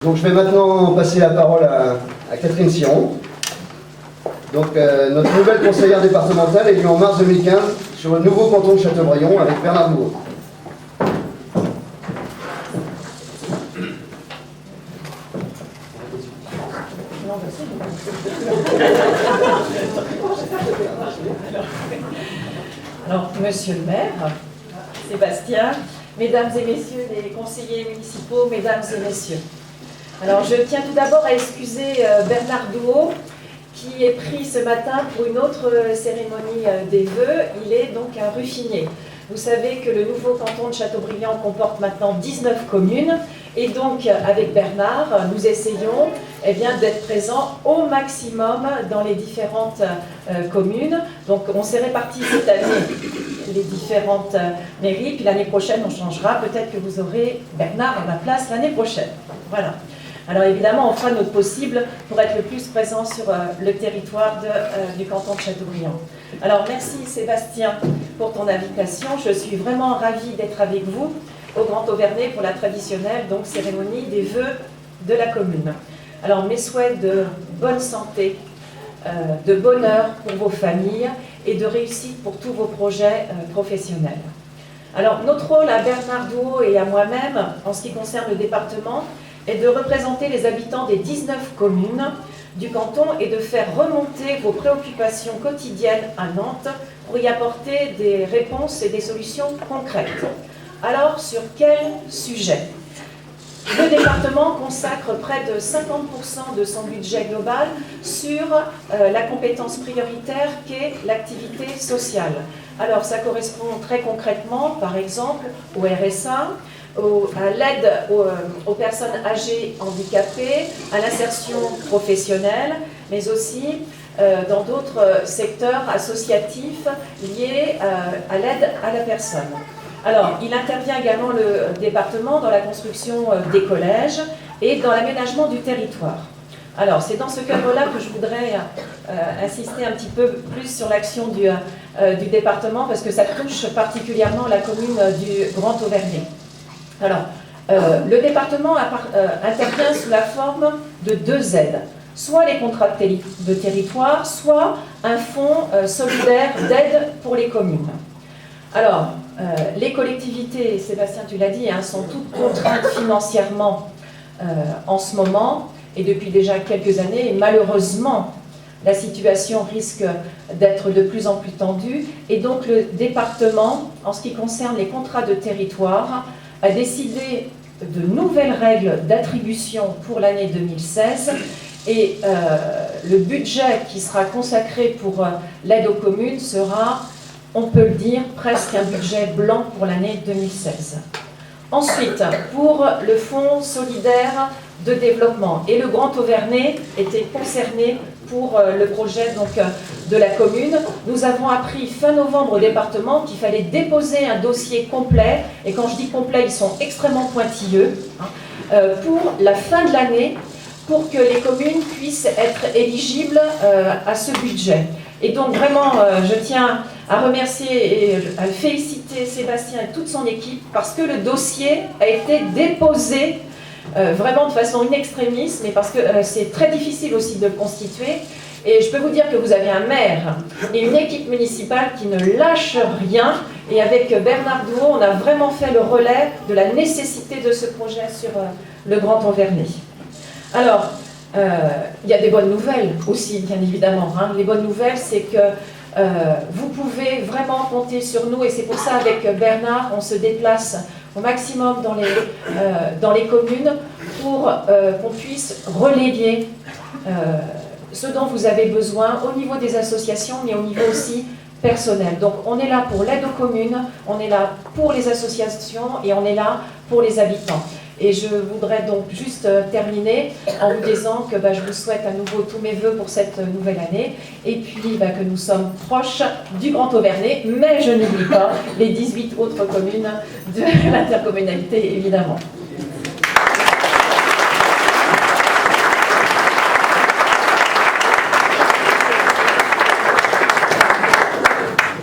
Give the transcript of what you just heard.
Donc je vais maintenant passer la parole à Catherine Siron, donc, notre nouvelle conseillère départementale élue en mars 2015 sur le nouveau canton de Châteaubriand avec Bernard Douot. Alors, monsieur le maire, Sébastien, mesdames et messieurs les conseillers municipaux, mesdames et messieurs. Alors, je tiens tout d'abord à excuser Bernard Douot, qui est pris ce matin pour une autre cérémonie des vœux. Il est donc un ruffinier. Vous savez que le nouveau canton de Châteaubriand comporte maintenant 19 communes. Et donc, avec Bernard, nous essayons d'être présents au maximum dans les différentes communes. Donc, on s'est répartis cette année les différentes mairies. Puis l'année prochaine, on changera. Peut-être que vous aurez Bernard à la place l'année prochaine. Voilà. Alors évidemment, on fera notre possible pour être le plus présent sur le territoire du canton de Châteaubriand. Alors merci Sébastien pour ton invitation. Je suis vraiment ravie d'être avec vous au Grand Auvernais pour la traditionnelle donc, cérémonie des vœux de la commune. Alors mes souhaits de bonne santé, de bonheur pour vos familles et de réussite pour tous vos projets professionnels. Alors notre rôle à Bernard Douot et à moi-même en ce qui concerne le département est de représenter les habitants des 19 communes du canton et de faire remonter vos préoccupations quotidiennes à Nantes pour y apporter des réponses et des solutions concrètes. Alors, sur quel sujet ? Le département consacre près de 50% de son budget global sur la compétence prioritaire qu'est l'activité sociale. Alors, ça correspond très concrètement, par exemple, au RSA, à l'aide aux personnes âgées handicapées, à l'insertion professionnelle, mais aussi dans d'autres secteurs associatifs liés à l'aide à la personne. Alors, il intervient également le département dans la construction des collèges et dans l'aménagement du territoire. Alors, c'est dans ce cadre-là que je voudrais insister un petit peu plus sur l'action du département parce que ça touche particulièrement la commune du Grand Auvernais. Alors, le département intervient sous la forme de deux aides, soit les contrats de territoire, soit un fonds solidaire d'aide pour les communes. Alors, les collectivités, Sébastien, tu l'as dit, sont toutes contraintes financièrement en ce moment et depuis déjà quelques années. Et malheureusement, la situation risque d'être de plus en plus tendue. Et donc, le département, en ce qui concerne les contrats de territoire, a décidé de nouvelles règles d'attribution pour l'année 2016 et le budget qui sera consacré pour l'aide aux communes sera, on peut le dire, presque un budget blanc pour l'année 2016. Ensuite, pour le Fonds solidaire de développement, et le Grand Auvernais était concerné pour le projet donc, de la commune. Nous avons appris fin novembre au département qu'il fallait déposer un dossier complet, et quand je dis complet, ils sont extrêmement pointilleux, pour la fin de l'année, pour que les communes puissent être éligibles à ce budget. Et donc vraiment, je tiens à remercier et à féliciter Sébastien et toute son équipe, parce que le dossier a été déposé vraiment de façon in extremis, mais parce que c'est très difficile aussi de le constituer. Et je peux vous dire que vous avez un maire et une équipe municipale qui ne lâche rien. Et avec Bernard Douot, on a vraiment fait le relais de la nécessité de ce projet sur le Grand Auvernais. Alors, il y a des bonnes nouvelles aussi, bien évidemment. Les bonnes nouvelles, c'est que vous pouvez vraiment compter sur nous. Et c'est pour ça, avec Bernard, on se déplace au maximum dans les communes pour qu'on puisse relayer ce dont vous avez besoin au niveau des associations, mais au niveau aussi personnel. Donc on est là pour l'aide aux communes, on est là pour les associations et on est là pour les habitants. Et je voudrais donc juste terminer en vous disant que je vous souhaite à nouveau tous mes vœux pour cette nouvelle année et puis que nous sommes proches du Grand Auvernais, mais je n'oublie pas les 18 autres communes de l'intercommunalité évidemment.